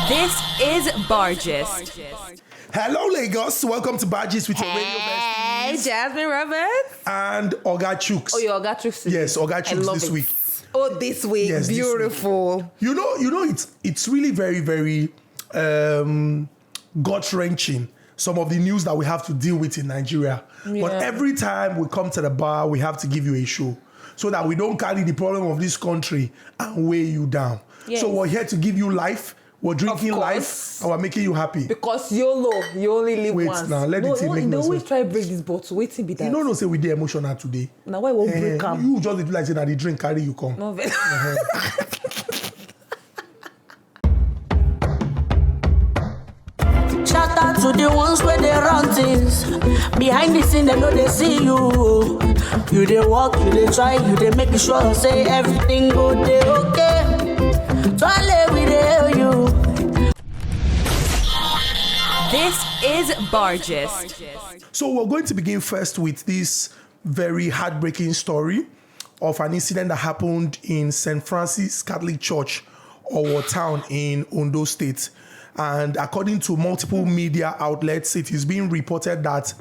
This is Bargist. Hello, Lagos. Welcome to Bargist with your radio Hey, besties. Jasmine Roberts. And Oga Chooks. Oh, your Oga Chooks. Yes, Oga Chooks this week. Oh, this week. Yes, this Beautiful. week. You know, it's really very, very gut-wrenching, some of the news that we have to deal with in Nigeria. Yeah. But every time we come to the bar, we have to give you a show so that we don't carry the problem of this country and weigh you down. Yes. So we're here to give you life. We're drinking Of life course. and we're making you happy. Because YOLO, you only live Wait, once. now, let the thing make They no always sense. try to break this bottle. Wait till be that. You know, say we dey emotional today. Now why won't break am? You just do like say that the drink carry you come. No, Shout out to the ones where they run things. Behind the scene, they know they see you. You they walk, you they try, you they make sure say everything go they okay. Toilet we they hear you. This is Bargist. So we're going to begin first with this very heartbreaking story of an incident that happened in St. Francis Catholic Church, Owo Town in Ondo State. And according to multiple media outlets, it is being reported that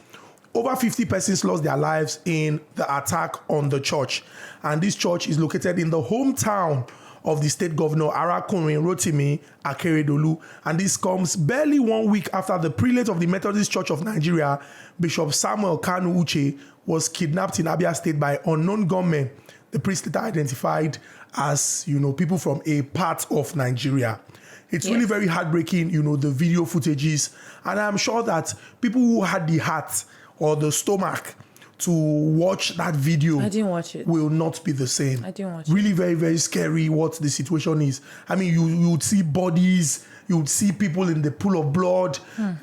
over 50 persons lost their lives in the attack on the church. And this church is located in the hometown of the state governor, Arakunrin Rotimi Akeredolu. And this comes barely 1 week after the prelate of the Methodist Church of Nigeria, Bishop Samuel Kanu Uche, was kidnapped in Abia State by unknown gunmen. The priest later identified as, people from a part of Nigeria. It's really very heartbreaking, the video footages. And I'm sure that people who had the heart or the stomach to watch that video I didn't watch it. will not be the same. I didn't watch it. Really very, very scary what the situation is. I mean, you would see bodies, you would see people in the pool of blood.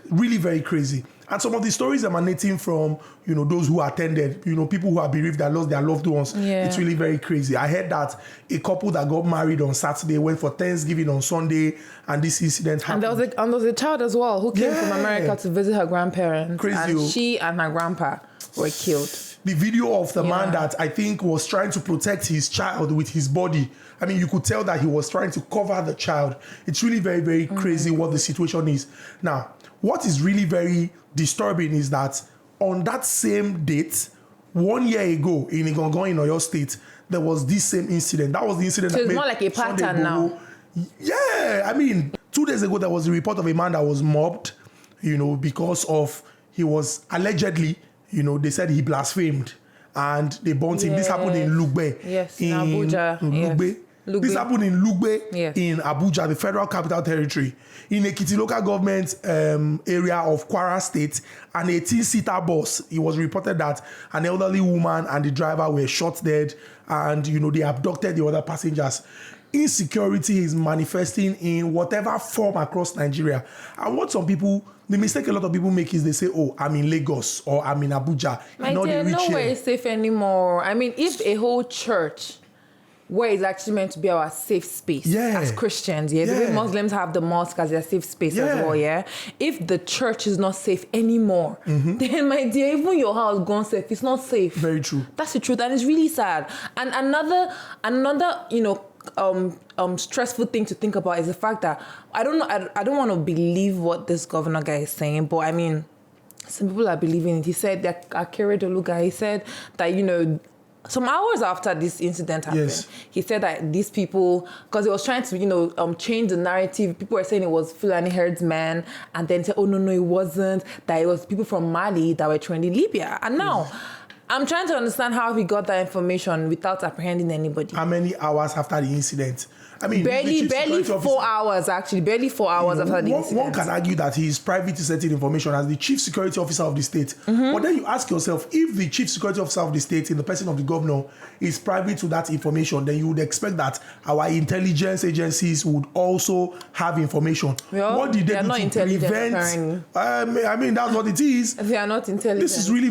Really very crazy. And some of the stories emanating from, those who attended, people who are bereaved that lost their loved ones. Yeah. It's really very crazy. I heard that a couple that got married on Saturday went for Thanksgiving on Sunday, and this incident happened. And there was a child as well who came from America to visit her grandparents. Crazy, and oh. she and her grandpa were killed. The video of the man that I think was trying to protect his child with his body. I mean, you could tell that he was trying to cover the child. It's really very, very crazy what the situation is. Now, what is really very disturbing is that on that same date, 1 year ago in Igongon in Oyo State, there was this same incident. That was the incident So that it's made more like a Sunday pattern now. Yeah, I mean, 2 days ago, there was a report of a man that was mobbed, because of he was allegedly, they said he blasphemed and they burnt him. This happened in Lugbe. Yes, in Abuja. Lugbe. Yes. Lugbe. This happened in Lugbe, Yes. in Abuja, the Federal Capital Territory, in Ekiti local government area of Kwara State. An 18-seater bus. It was reported that an elderly woman and the driver were shot dead, and they abducted the other passengers. Insecurity is manifesting in whatever form across Nigeria. And what the mistake a lot of people make is they say, oh, I'm in Lagos or I'm in Abuja. My dear, nowhere is safe anymore. I mean, if a whole church where it's actually meant to be our safe space as Christians, the way Muslims have the mosque as their safe space as well, if the church is not safe anymore, then my dear, even your house gone safe, it's not safe. Very true. That's the truth, and it's really sad. And another stressful thing to think about is the fact that I don't want to believe what this governor guy is saying, but I mean, some people are believing it. He said that Akeredolu guy, he said that some hours after this incident happened, he said that these people, because he was trying to change the narrative, people were saying it was Fulani herdsmen, and then said, oh no, it wasn't, that it was people from Mali that were trained in Libya. And now I'm trying to understand how he got that information without apprehending anybody. How many hours after the incident? I mean, barely 4 hours, actually. Barely 4 hours after the incident. One can argue that he is privy to certain information as the chief security officer of the state. But then you ask yourself, if the chief security officer of the state, in the person of the governor, is privy to that information, then you would expect that our intelligence agencies would also have information. Well, what did they do not to intelligent, prevent? I mean, that's what it is. They are not intelligent. This is really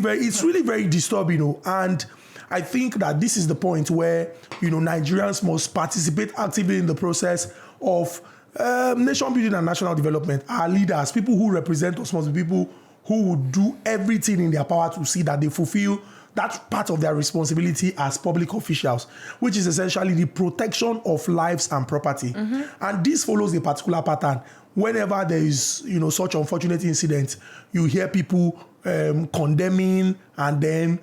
very disturbing, and I think that this is the point where, Nigerians must participate actively in the process of nation building and national development. Our leaders, people who represent us, must be people who would do everything in their power to see that they fulfill That's part of their responsibility as public officials, which is essentially the protection of lives and property. And this follows a particular pattern. Whenever there is, such unfortunate incident, you hear people condemning and then,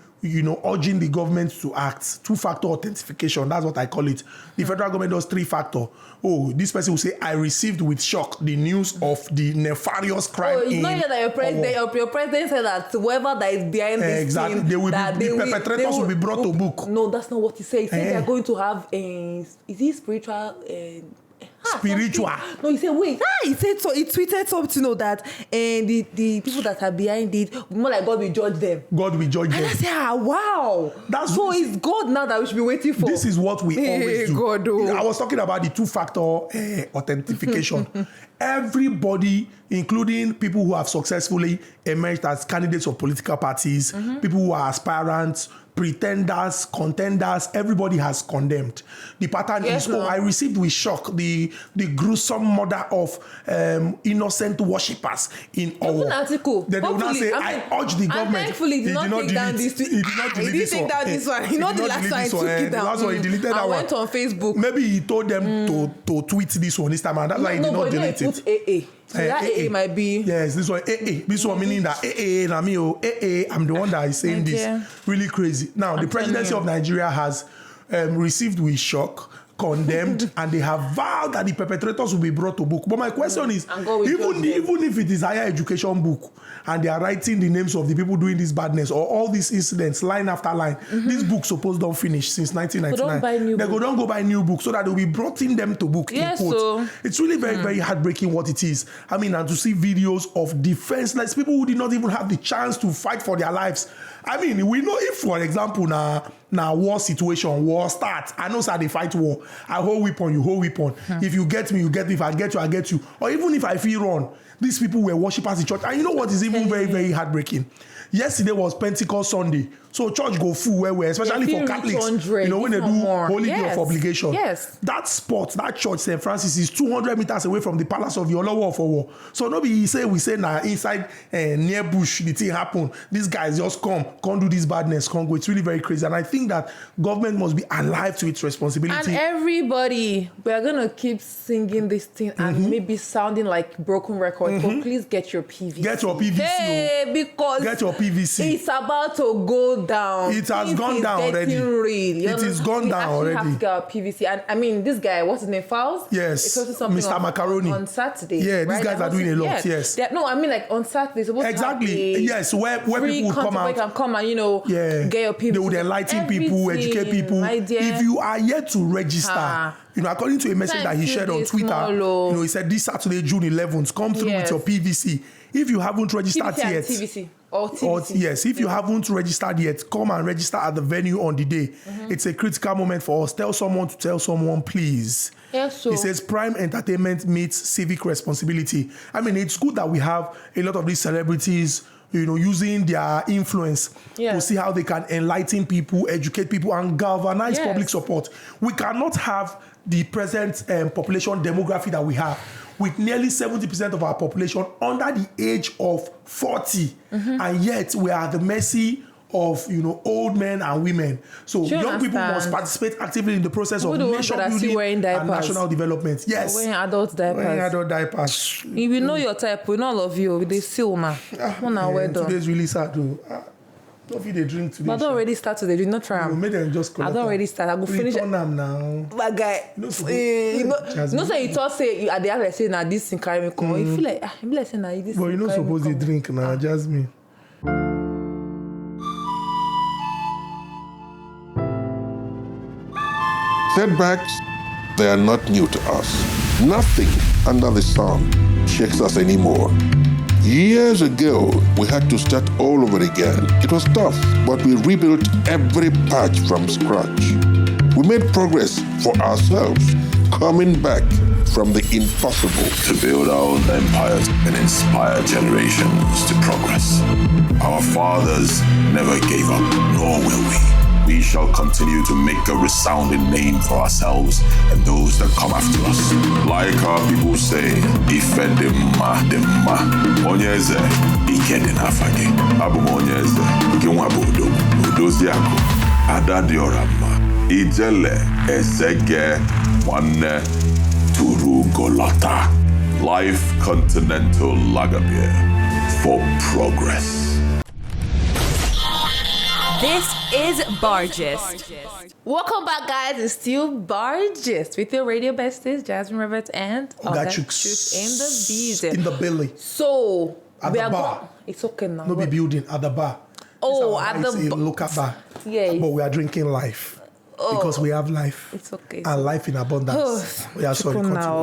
urging the government to act. Two-factor authentication, that's what I call it. The federal government does three-factor. Oh, this person will say, I received with shock the news of the nefarious crime. Oh, it's not yet that your president said that whoever that is behind this exactly. thing, The perpetrators will be brought to book. No, that's not what he said. He said they are going to have is he spiritual? Spiritual. No, he said wait. He said so. He tweeted something that the people that are behind it, more like God will judge them. God will judge them. And I said, wow. So it's God now that we should be waiting for. This is what we always do. God, I was talking about the two-factor authentication. Everybody, including people who have successfully emerged as candidates of political parties, people who are aspirants, pretenders, contenders, everybody has condemned. The pattern is, I received with shock the gruesome murder of innocent worshippers in our article. Then they will not say, I urge the government. And thankfully, he did not take down this. He did not take down this one. He not the last one. He took it down. Last one, he deleted that one. I went on Facebook. Maybe he told them to tweet this one this time, and that's why he did not delete it. Put AA. So that AA might be. Yes, this one AA. This one meaning that AA, I'm the one that is saying this. Really crazy. Now, the presidency of Nigeria has received with shock, condemned, and they have vowed that the perpetrators will be brought to book. But my question is, even if it is higher education book, and they are writing the names of the people doing this badness or all these incidents line after line, this book supposed don't finish since 1999. They don't go buy new books so that they will be brought in them to book. Yes, so it's really very, very heartbreaking what it is. I mean, and to see videos of defenseless people who did not even have the chance to fight for their lives. I mean, we know if, for example, now war situation, war starts. I know, sir, they fight war. I hold weapon, you hold weapon. If you get me, you get me. If I get you, I get you. Or even if I feel wrong, these people were worshippers in church. And you know what is even very, very heartbreaking? Yesterday was Pentecost Sunday. So church go full where especially for Catholics. When they do Holy Day of Obligation. Yes. That spot, that church, St. Francis, is 200 meters away from the palace of Yolowo for war. So nobody we say now inside near bush, the thing happen. These guys just come do this badness, come go. It's really very crazy. And I think that government must be alive to its responsibility. And everybody, we are gonna keep singing this thing and maybe sounding like broken record. But please get your PVC. Get your PVC. Hey, because get your PVC. It's about to go down. It has gone down already. It is gone down already. We have to get our PVC. And I mean, this guy, what's his name? Fowles? Yes. Mr. Macaroni. On Saturday. Yeah, these guys are doing a lot. Yes. I mean, like on Saturday, supposed exactly. To have yes, where people will come out. Can come and get your PVC. They would enlighten people, educate people. If you are yet to register. According to a message that he shared on Twitter, he said this Saturday, June 11th, come through with your PVC. If you haven't registered yet, TVC. Or TVC. Yes, if you haven't registered yet, come and register at the venue on the day. It's a critical moment for us. Tell someone to tell someone, please. Yes, so. He says prime entertainment meets civic responsibility. I mean, it's good that we have a lot of these celebrities using their influence to see how they can enlighten people, educate people, and galvanize public support. We cannot have the present population demography that we have, with nearly 70% of our population under the age of 40, and yet we are at the mercy of old men and women. So young people must participate actively in the process of nation building and national development. Yes, wearing adult diapers. If you know your type, we know all of you. They still now. Today's really sad too. Don't feed a drink today. But I don't already start today. Did not try. Make them just I don't already start. I go finish. Return them now. But guy, say you talk say at the end say now this thing carry me come. You feel like you be like say now this. But you're not supposed to drink now, Jasmine. Setbacks, they are not new to us. Nothing under the sun shakes us anymore. Years ago, we had to start all over again. It was tough, but we rebuilt every patch from scratch. We made progress for ourselves, coming back from the impossible to build our own empires and inspire generations to progress. Our fathers never gave up, nor will we. we shall continue to make a resounding name for ourselves and those that come after us. Like our people say, Ife Dema Dema, Onyeze, Ike Denafage, Abu Onyeze, Ike Wabodo, Udoziako, Adadiorama, Ijele, Ezege, Wane, Turugolata. Life Continental Lager Beer for progress. This is Bargist. Welcome back, guys. It's still Bargist with your radio besties, Jasmine Roberts and Chooks in the bees. in the belly. So At the bar. It's okay now. No be building at the bar. Oh, This at is the a local bar. Yeah. But we are drinking life. Because we have life. It's okay. And life in abundance. Yeah, sorry,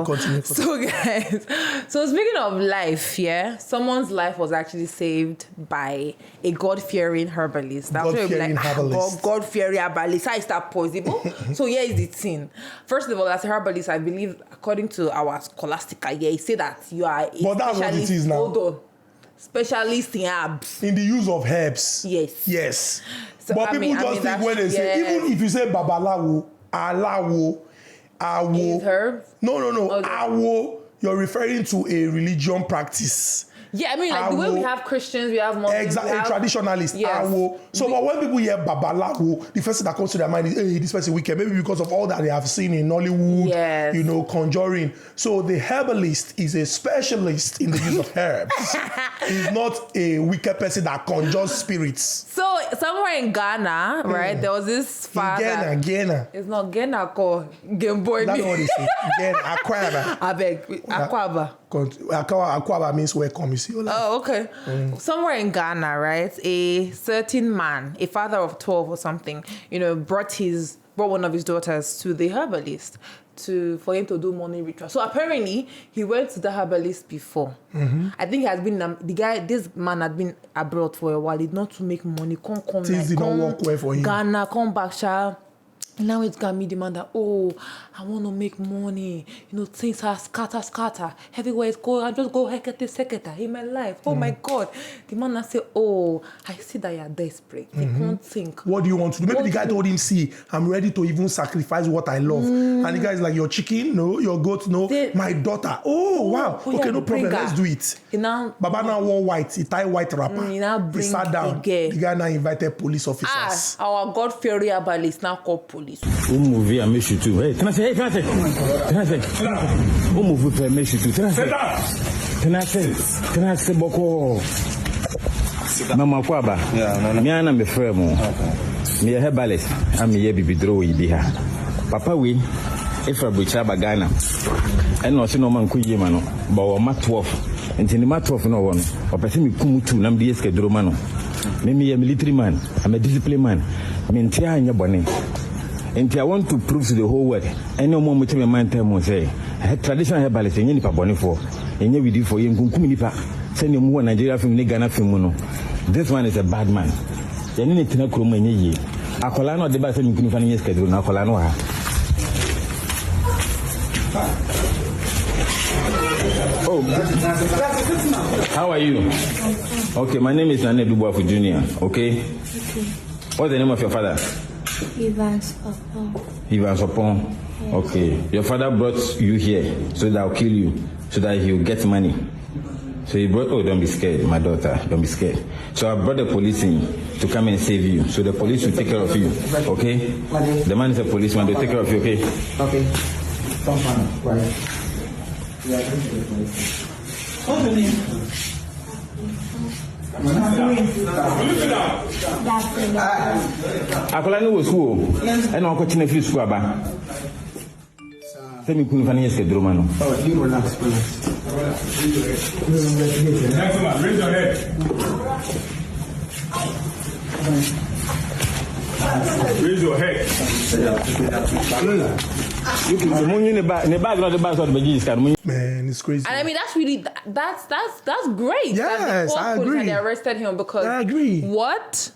continue. So guys, so speaking of life, yeah, someone's life was actually saved by a God-fearing herbalist. God-fearing herbalist. God-fearing herbalist. How is that possible? So here is the thing. First of all, as a herbalist, I believe, according to our Scholastica, yeah, it say that you are a But that's what it is now. Hold on. Specialist in herbs. In the use of herbs. Yes. So, But people just think when they say, even if you say babalawo, alawo, awo. Is herbs? No. Okay. Awo, you're referring to a religion practice. Yeah, I mean, like the way we have Christians, we have Muslims. Exactly, we have, traditionalist. Yes. Awo. So, but when people hear babalawo, the first thing that comes to their mind is, hey, this person wicked. Maybe because of all that they have seen in Nollywood, Yes. conjuring. So the herbalist is a specialist in the use of herbs. He's not a wicked person that conjures spirits. So somewhere in Ghana, right, there was this father. Ghana. It's not Ghana called Game Boy. That's what they say. Ghana, Akwaba. I beg, Akwaba. Akwaba means welcome. You see? Oh, okay. Somewhere in Ghana, right, a certain man, a father of 12 or something, brought one of his daughters to the herbalist for him to do money ritual. So apparently he went to the herbalist before. I think he has been this man had been abroad for a while. He did not to make money. Things did not work well for him. Ghana, come back, child. Now it's got me demand that, I want to make money. Things are scatter. Everywhere is going. I just go hekete in my life. Oh my God. The man say, I see that you're desperate. You can't think. What do you want to do? Maybe the guy told him, see, I'm ready to even sacrifice what I love. And the guy is like, your chicken? No. Your goat? No. My daughter. Oh, wow. Okay, no problem. Let's do it. Baba now wore white. He tied white wrapper. He sat down. The guy now invited police officers. Our God-fearing herbalist now called police. Movie I miss you too. Hey, can I say? Movie I miss you too. Can I say boko? Mama Kwaba. Me ana me friend mo. Me a herbalist. I'm here bibidro yi ha. Papa we Efra Bucha Bagana. And no no man kuyi ma no. Ba o ma 12. Nti ni ma 12 no won. O pese me kumu tu na me eske dro ma no. Me a military man. I'm a disciplined man. Me ntia anya bone. And I want to prove to the whole world. Any more much my mind time say traditional herbalist any nipa boni for. Any we do for you kunkum nipa. Send you more Nigeria film, Ghana film no. This one is a bad man. You need to know krumo any ye. Akola no de ba say nkunu fa no schedule na akola no ha. Oh. How are you? Okay, my name is Nane Dubuafu Jr. Okay? What's the name of your father? Ivan Sopon. Yes. Okay. Your father brought you here so that I'll kill you, so that he'll get money. So he brought, don't be scared, my daughter, don't be scared. So I brought the police in to come and save you. So the police will take care of you, okay? The man is a policeman, they'll take care of you, okay? Okay. What's the name? Akola no was school, and Uncle Tina Free School. Send me Kunfani Escadro Mano. Oh, you relax. Raise your head. Raise your head. Man, it's crazy. And I mean, that's great. Yes, I agree. And they arrested him because I agree. What?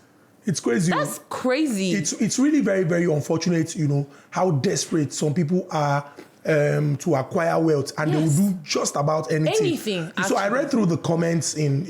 It's crazy. That's crazy. It's really very, very unfortunate, how desperate some people are to acquire wealth, and they will do just about anything. Anything. So I read through the comments in,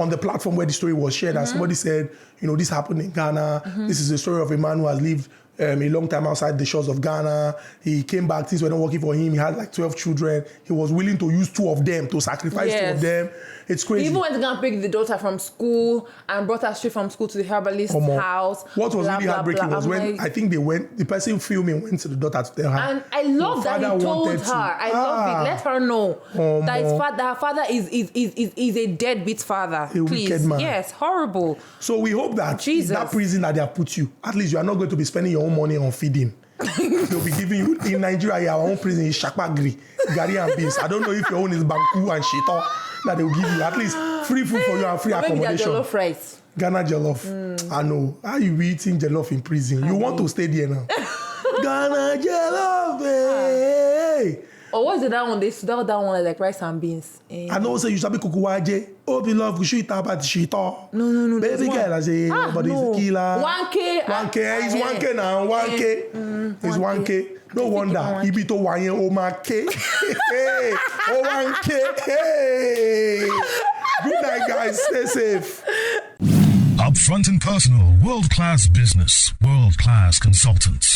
on the platform where the story was shared, and somebody said, this happened in Ghana. This is the story of a man who has lived a long time outside the shores of Ghana. He came back, things were not working for him. He had like 12 children. He was willing to use 2 of them, to sacrifice 2 of them. It's crazy. He even went to go and pick the daughter from school and brought her straight from school to the herbalist's house. What was really heartbreaking was when I think the person filming went to the daughter to tell her. And I love that he told her. I love it. Let her know that her father is a deadbeat father. Please. Wicked man. Yes, horrible. So we hope that that prison that they have put you, at least you are not going to be spending your own money on feeding. They'll be giving you, in Nigeria, our own prison is Shakpagri, Gari and beans. I don't know if your own is Banku and Shito, that they'll give you at least free food for you and free accommodation. Maybe jollof rice. Ghana jollof. I know. How you be eating jollof in prison? You want to stay there now. Ghana jollof, hey. Or what's that one? They sell that one like rice and beans. I know say you should be kukuwaje. Oh, be love, we should eat about shito. No. Baby girl, I say, but it's a killer. 1K. 1K. It's 1K now. 1K. It's 1K. No wonder. He be to 1K. Oh, my K. Hey. Oh, 1K. Hey. Good night, guys. Stay safe. Upfront and personal, world-class business, world-class consultants.